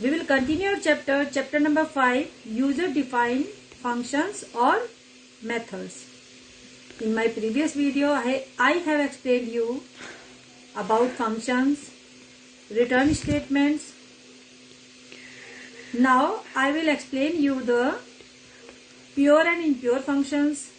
We will continue our chapter number 5, user-defined functions or methods. In my previous video, I have explained you about functions, return statements. Now I will explain you the pure and impure functions,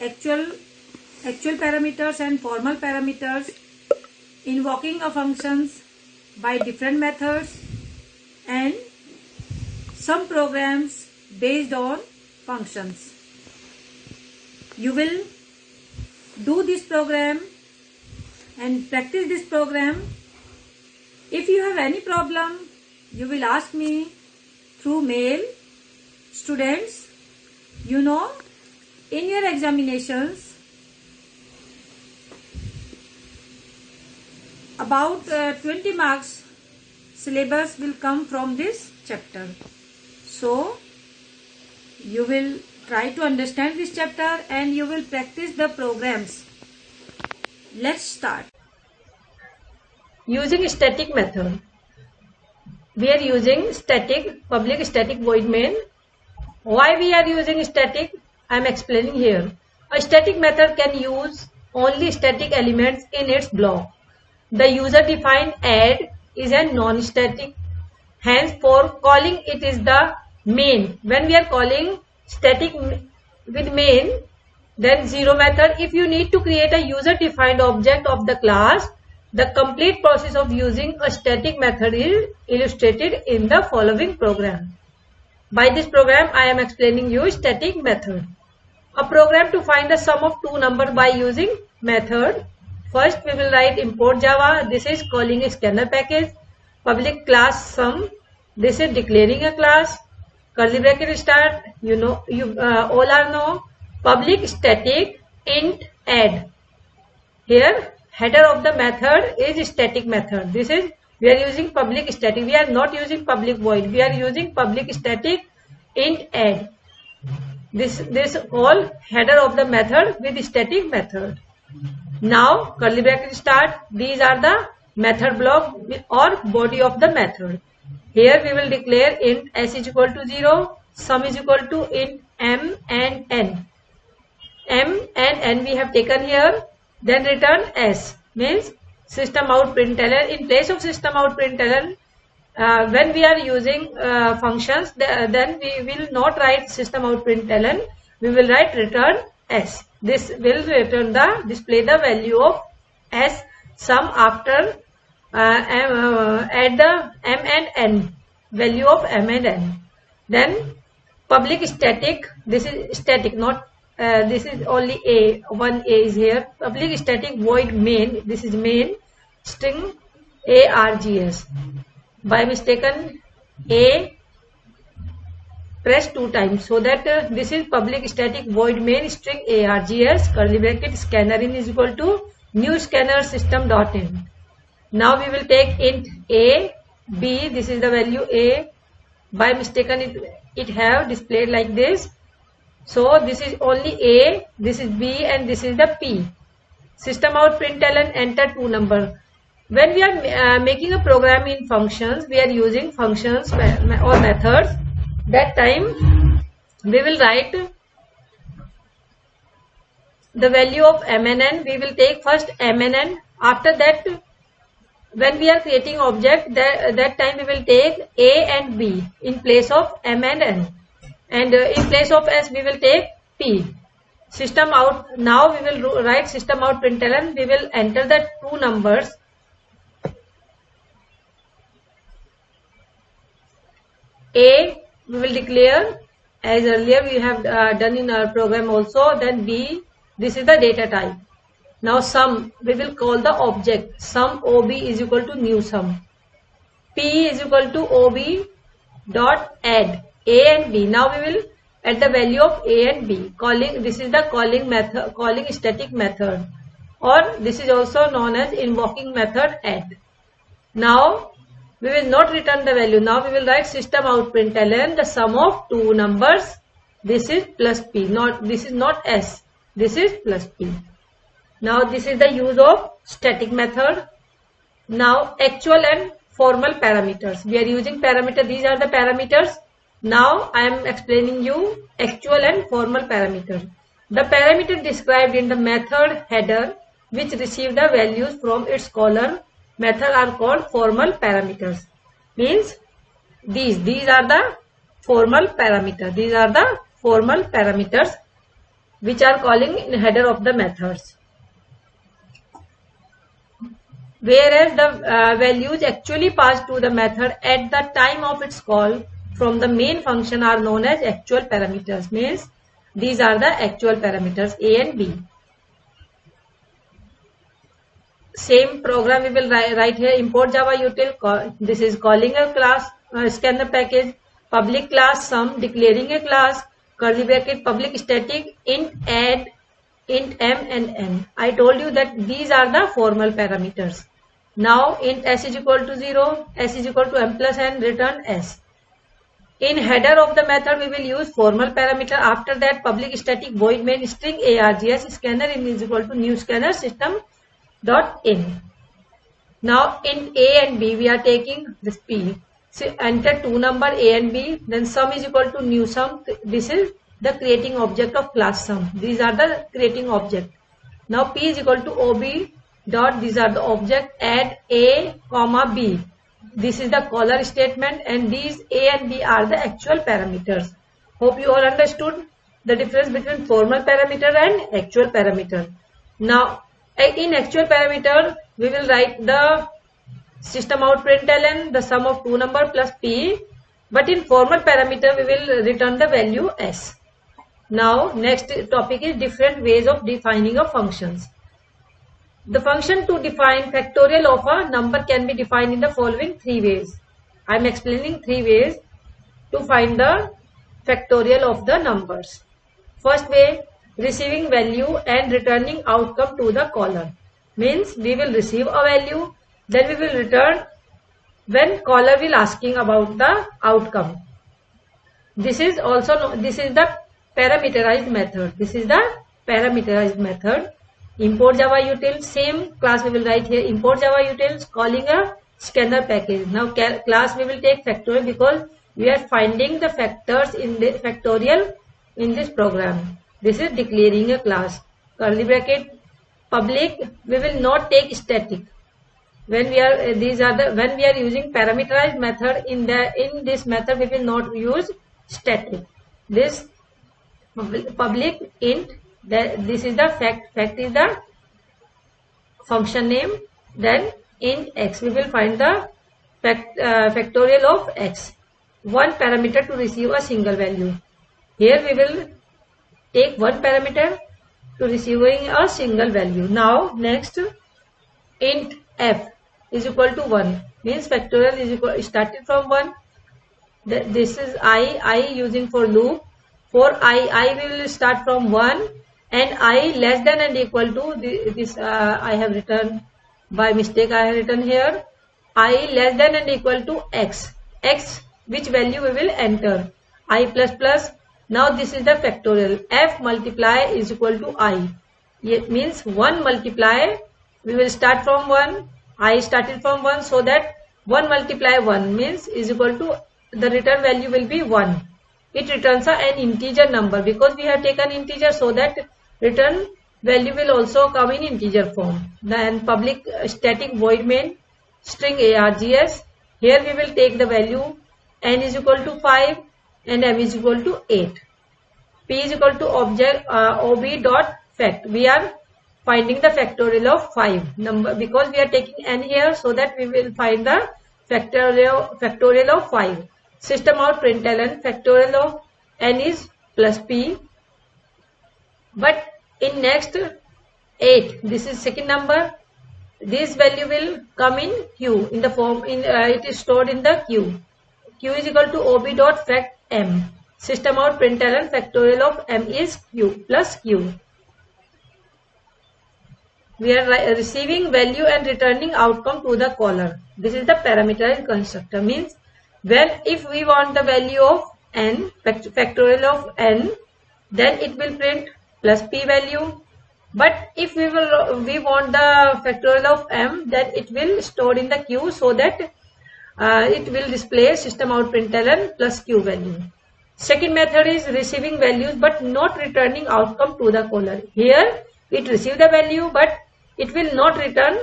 actual parameters and formal parameters, invoking of functions by different methods, and some programs based on functions. You will do this program and practice this program. If you have any problem, you will ask me through mail. Students, you know, in your examinations, about 20 marks syllabus will come from this chapter. So, you will try to understand this chapter and you will practice the programs. Let's start. Using static method. We are using static, public static void main. Why we are using static? I am explaining here. A static method can use only static elements in its block. The user-defined add is a non-static. Hence, for calling it is the main. When we are calling static with main, then zero method. If you need to create a user-defined object of the class, the complete process of using a static method is illustrated in the following program. By this program, I am explaining you static method. A program to find the sum of two numbers by using method. First, we will write import Java. This is calling a scanner package. Public class sum. This is declaring a class. Curly bracket start. You all are know. Public static int add. Here, header of the method is static method. This is, we are using public static. We are not using public void. We are using public static int add. This all header of the method with static method. Now curly bracket start. These are the method block or body of the method. Here we will declare int s is equal to 0, sum is equal to int m and n. M and n we have taken here. Then return s means system out println. In place of system out println, when we are using functions, then we will not write system out println. We will write return s. This will return display the value of s sum after add the m and n, value of m and n. Then public static. This is static, not this is only a. One a is here. Public static void main. This is main string args. By mistaken a press 2 times, so that this is public static void main string args curly bracket scanner in is equal to new scanner system dot in. Now we will take int a b. This is the value a. By mistaken it have displayed like this. So this is only a, this is b, and this is the p. System out println enter 2 number. When we are making a program in functions, we are using functions or methods. That time we will write the value of m and n. We will take first m and n. After that, when we are creating object, that time we will take a and b in place of m and n. And in place of s we will take p. System out. Now we will write system out println. We will enter the two numbers. A we will declare as earlier we have done in our program also. Then b, this is the data type. Now sum, we will call the object. Sum ob is equal to new sum. P is equal to ob dot add a and b. Now we will add the value of a and b. Calling, this is the calling method, calling static method, or this is also known as invoking method add. Now we will not return the value. Now we will write system out println the sum of two numbers. This is plus p. This is not s. This is plus p. Now this is the use of static method. Now actual and formal parameters. We are using parameter. These are the parameters. Now I am explaining you actual and formal parameter. The parameter described in the method header which receive the values from its caller method are called formal parameters. Means these are the formal parameters. These are the formal parameters which are calling in header of the methods. Whereas the values actually passed to the method at the time of its call from the main function are known as actual parameters. Means these are the actual parameters A and B. Same program we will write here. Import Java util. This is calling a class scanner package. Public class sum, declaring a class, curly bracket, public static, int add, int m and n. I told you that these are the formal parameters. Now int s is equal to 0, s is equal to m plus n, return s. In header of the method we will use formal parameter. After that public static void main string args scanner in is equal to new scanner system dot in. Now in a and b we are taking this p. So enter two number a and b, then sum is equal to new sum. This is the creating object of class sum. These are the creating object. Now p is equal to ob dot, these are the object, add a comma b. This is the caller statement and these a and b are the actual parameters. Hope you all understood the difference between formal parameter and actual parameter. Now in actual parameter we will write the system out println, the sum of two number plus p, but in formal parameter we will return the value s. Now next topic is different ways of defining of functions. The function to define factorial of a number can be defined in the following three ways. I am explaining three ways to find the factorial of the numbers. First way, receiving value and returning outcome to the caller. Means we will receive a value, then we will return when caller will asking about the outcome. This is the parameterized method. This is the parameterized method. Import Java util, same class we will write here. Import Java utils, calling a scanner package. Now class we will take factorial because we are finding the factors in the factorial in this program. This is declaring a class. Curly bracket, public, we will not take static. When we are when we are using parameterized method, in this method we will not use static. This public int, this is the fact is the function name, then int x we will find the factorial of x, one parameter to receive a single value. Here we will take one parameter to receiving a single value. Now next, int f is equal to 1, means factorial is equal started from 1. This is I using for loop. For I will start from 1 and I less than and equal to this I have written by mistake. I have written here I less than and equal to x, which value we will enter, I plus plus. Now this is the factorial. F multiply is equal to I. It means 1 multiply, we will start from 1, I started from 1, so that 1 multiply 1 means is equal to, the return value will be 1. It returns an integer number because we have taken integer, so that return value will also come in integer form. Then public static void main string args. Here we will take the value n is equal to 5 and m is equal to 8. P is equal to object ob dot fact. We are finding the factorial of 5 number because we are taking n here, so that we will find the factorial of 5. System out println, factorial of n is plus p. But in next 8, this is second number, this value will come in q in the form it is stored in the q. Q is equal to ob dot fact m. System out println, factorial of m is q plus q. We are receiving value and returning outcome to the caller. This is the parameterized constructor. Means if we want the value of n, factorial of n, then it will print plus p value. But if we want the factorial of m, then it will store in the queue, so that it will display system out println plus q value. Second method is receiving values but not returning outcome to the caller. Here it receive the value but it will not return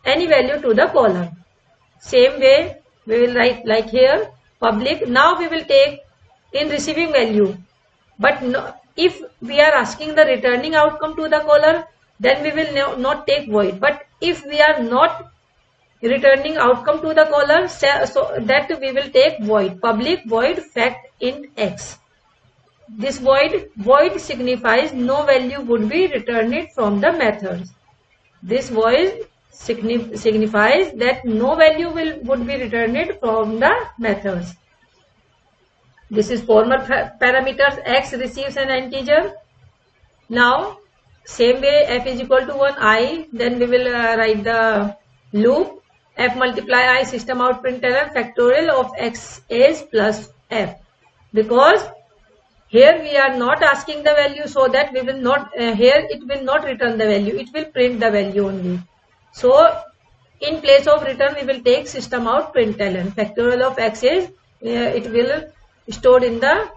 any value to the caller. Same way we will write like here public. Now we will take in receiving value, but no, if we are asking the returning outcome to the caller, then we will not take void. But if we are not returning outcome to the caller, so that we will take void, public void fact int x. This void signifies no value would be returned from the methods. This void signifies that no value would be returned from the methods. This is formal parameters. X receives an integer. Now same way f is equal to 1 I, then we will write the loop f multiply I system out println factorial of x is plus f, because here we are not asking the value, so that we will not here it will not return the value, it will print the value only. So in place of return we will take system out println factorial of x is it will stored in the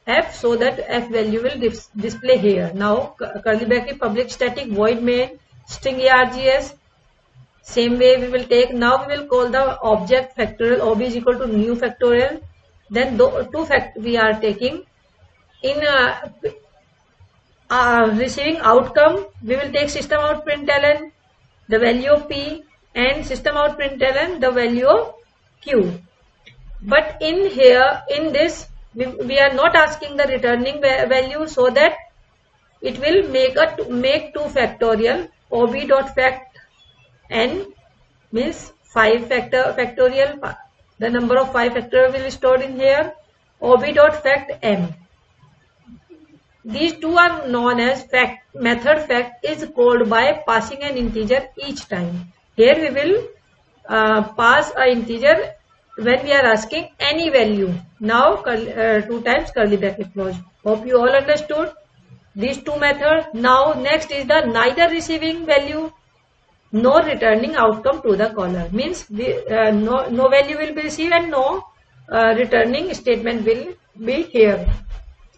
f, so that f value will display here. Now curly bracket public static void main string args. Same way we will take, now we will call the object factorial ob is equal to new factorial, then two fact we are taking. In receiving outcome we will take system out println the value of p and system out println the value of q. But in here in this we are not asking the returning value, so that it will make 2 factorial ob dot fact n means 5 factorial, the number of 5 factorial will be stored in here, ob dot fact m. These two are known as fact. Method fact is called by passing an integer each time. Here we will pass an integer when we are asking any value. Now 2 times curly bracket close. Hope you all understood these two methods. Now next is the neither receiving value nor returning outcome to the caller. Means no value will be received and no returning statement will be here.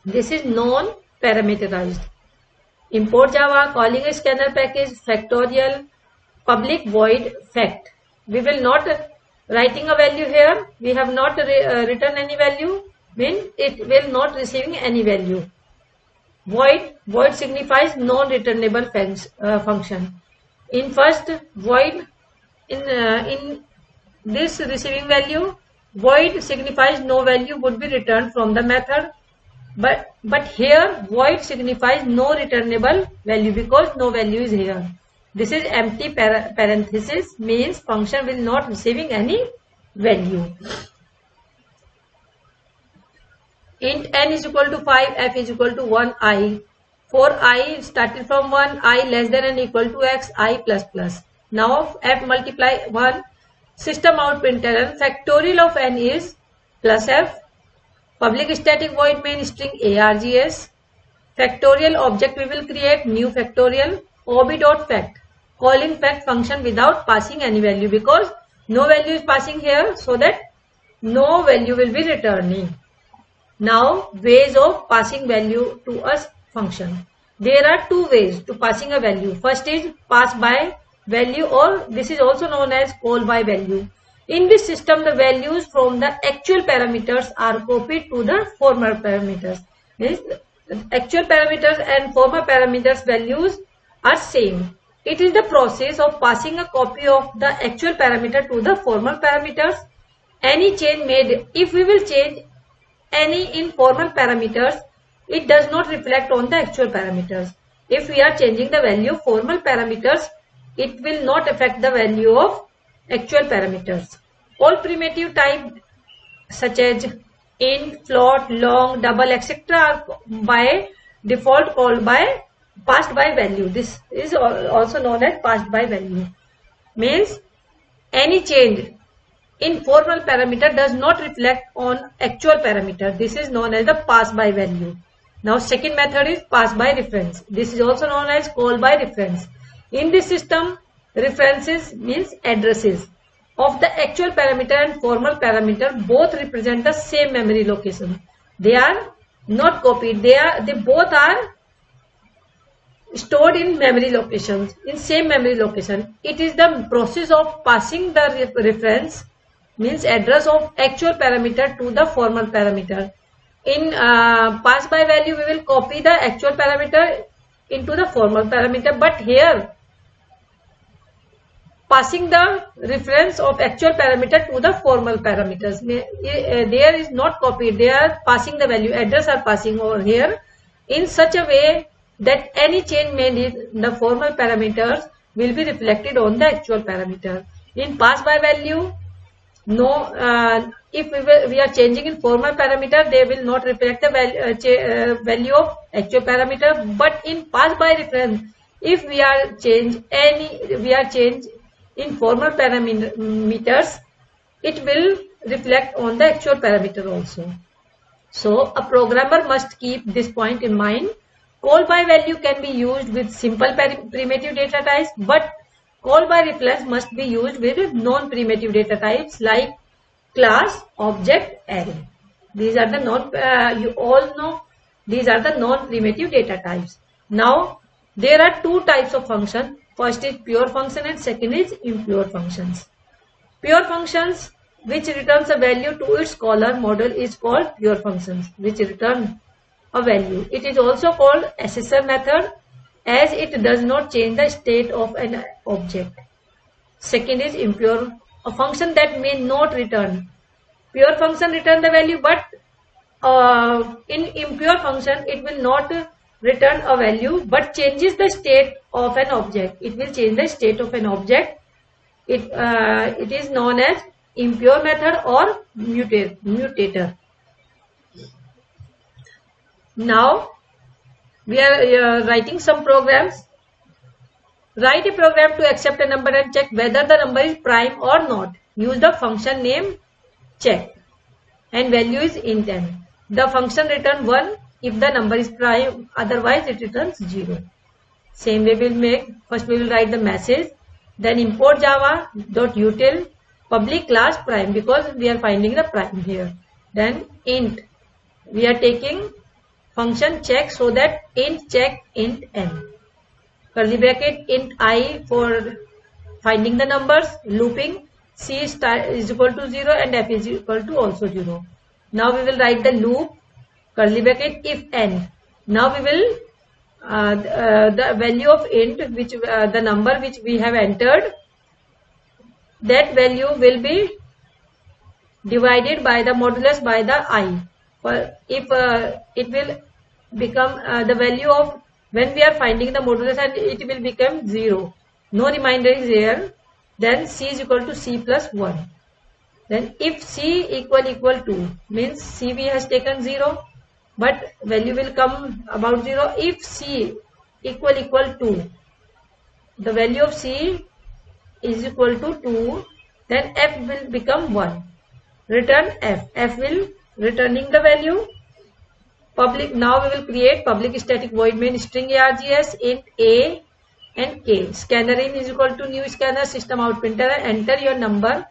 This is non-parameterized. Import Java, calling a scanner package, factorial, public void fact. We will not writing a value here. We have not written any value, means it will not receiving any value. Void signifies non-returnable function. In first void, in this receiving value, void signifies no value would be returned from the method. But here void signifies no returnable value, because no value is here. This is empty parenthesis, means function will not receiving any value. Int n is equal to 5, f is equal to 1 I. For I started from 1, I less than and equal to x, I plus plus. Now f multiply 1, system out println factorial of n is plus f. Public static void main string args. Factorial object we will create new factorial ob dot fact, calling fact function without passing any value, because no value is passing here, so that no value will be returning. Now ways of passing value to a function. There are 2 ways to passing a value. First is pass by value, or this is also known as call by value. In this system, the values from the actual parameters are copied to the former parameters. Means actual parameters and former parameters values are same. It is the process of passing a copy of the actual parameter to the formal parameters. Any change made, if we will change any in formal parameters, it does not reflect on the actual parameters. If we are changing the value of formal parameters, it will not affect the value of actual parameters. All primitive type such as int, float, long, double, etc. are by default called by passed by value. This is also known as passed by value. Means any change in formal parameter does not reflect on actual parameter. This is known as the pass by value. Now second method is pass by reference. This is also known as call by reference. In this system, references means addresses. of the actual parameter and formal parameter both represent the same memory location. They are not copied. They both are stored in memory locations, in same memory location. It is the process of passing the reference, means address of actual parameter to the formal parameter. In pass by value, we will copy the actual parameter into the formal parameter, but here passing the reference of actual parameter to the formal parameters. There is not copied. They are passing the value. Address are passing over here in such a way that any change made in the formal parameters will be reflected on the actual parameter. In pass by value, no. If we are changing in formal parameter, they will not reflect the value of actual parameter. But in pass by reference, if we are change in formal parameters, it will reflect on the actual parameter also. So a programmer must keep this point in mind. Call by value can be used with simple primitive data types, but call by reference must be used with non-primitive data types like class, object, array. These are the you all know these are the non-primitive data types. Now there are two types of function. First is pure function and second is impure functions. Pure functions which returns a value to its caller model is called pure functions which return a value. It is also called assessor method as it does not change the state of an object. Second is impure, a function that may not return. Pure function return the value, but in impure function it will not return a value but changes the state of an object. It will change the state of an object. It is known as impure method or mutator. Now we are writing some programs. Write a program to accept a number and check whether the number is prime or not. Use the function name check and value is int n. The function return 1 if the number is prime, otherwise it returns 0. Same way we'll make. First we will write the message, then import java.util public class prime because we are finding the prime here. Then int. We are taking function check so that int check int n. Curly bracket int I for finding the numbers, looping c is equal to 0 and f is equal to also 0. Now we will write the loop, curly bracket if n. Now we will the value of int, which the number which we have entered, that value will be divided by the modulus by the I. For if it will become the value of when we are finding the modulus and it will become 0. No reminder is there. Then c is equal to c plus 1. Then if c equal 2 means cv has taken 0. But value will come about 0 if c equal 2. The value of c is equal to 2. Then f will become 1. Return f. F will returning the value. Public. Now we will create public static void main string args int a and k. Scanner in is equal to new scanner system out printer and enter your number.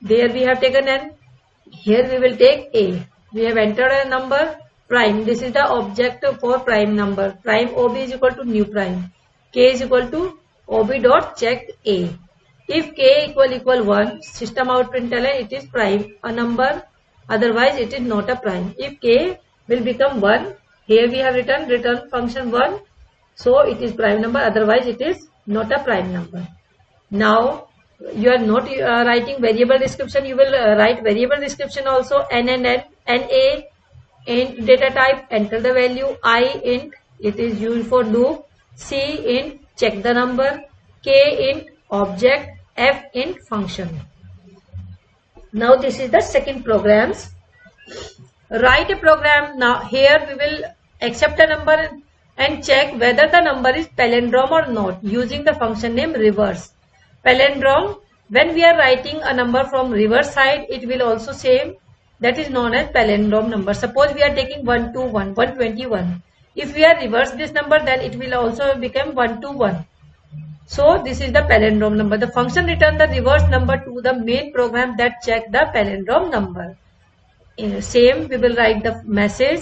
There we have taken n. Here we will take a. We have entered a number prime. This is the object for prime number. Prime ob is equal to new prime. K is equal to ob dot check a. If k equal 1, system out println it is prime a number. Otherwise it is not a prime. If k will become 1, here we have return function 1. So it is prime number. Otherwise it is not a prime number. Now you are not writing variable description. You will write variable description also. N and n. Na int data type, enter the value. I int, it is used for loop. C int, check the number. K int, object. F int, function. Now this is the second programs. Write a program. Now here we will accept a number and check whether the number is palindrome or not using the function name reverse. Palindrome, when we are writing a number from reverse side, it will also same. That is known as palindrome number. Suppose we are taking 121, 121. If we are reverse this number, then it will also become 121. So this is the palindrome number. The function return the reverse number to the main program that check the palindrome number. Same, we will write the message,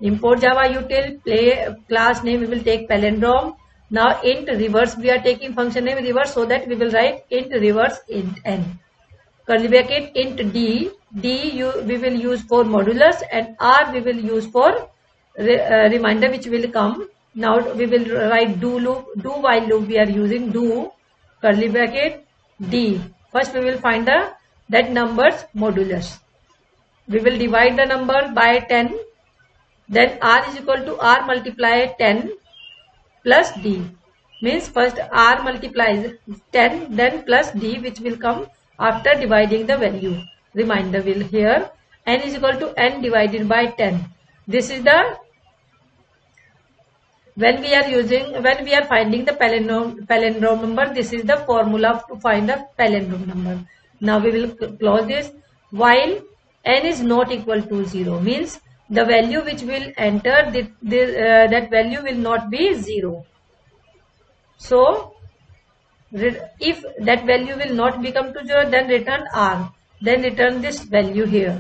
import Java util, play class name, we will take palindrome. Now int reverse, we are taking function name reverse, so that we will write int reverse int n. Curly bracket int d, we will use for modulus, and r we will use for reminder, which will come. Now we will write do loop, do while loop we are using, do curly bracket d. First we will find that numbers modulus. We will divide the number by 10. Then r is equal to r multiply 10 plus d. Means first r multiplies 10, then plus d, which will come after dividing the value. Reminder will here n is equal to n divided by 10. This is the when we are finding the palindrome number, this is the formula to find the palindrome number. Now we will close this. While n is not equal to 0, means the value which will enter, that value will not be 0. So if that value will not become to 0, then return r, then return this value here.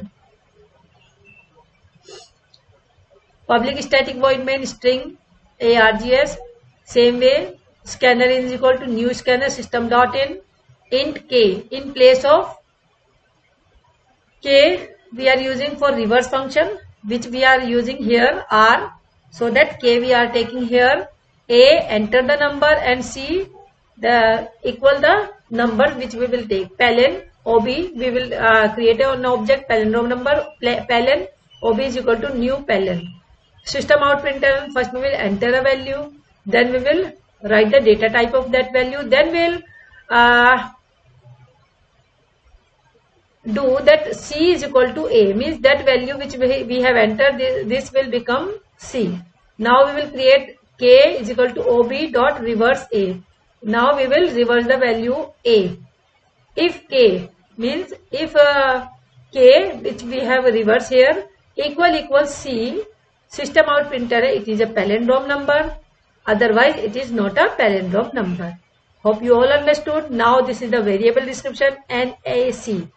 Public static void main string args, same way, scanner is equal to new scanner system.in, int k, in place of k we are using for reverse function, which we are using here r, so that k we are taking here, a enter the number, and c the equal the number which we will take. Palin ob, we will create an object palindrome number, palin ob is equal to new palin. System out printer, first we will enter a value, then we will write the data type of that value, then we will do that c is equal to a, means that value which we have entered, this will become c. Now we will create k is equal to ob dot reverse a. Now we will reverse the value a. If k, means if k which we have reverse here equal c, system out printer, it is a palindrome number, otherwise it is not a palindrome number. Hope you all understood. Now this is the variable description and AC.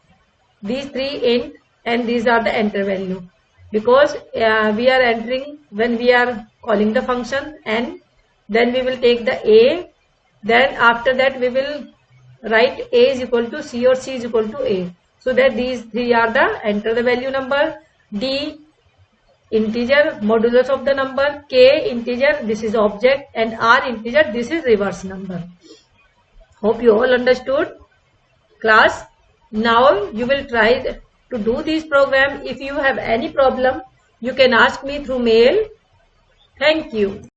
These three int and these are the enter value, because we are entering when we are calling the function, and then we will take the a, then after that we will write a is equal to c or c is equal to a, so that these three are the enter the value number, d integer modulus of the number, k integer this is object, and r integer this is reverse number. Hope you all understood. Class, now you will try to do this program. If you have any problem, you can ask me through mail. Thank you.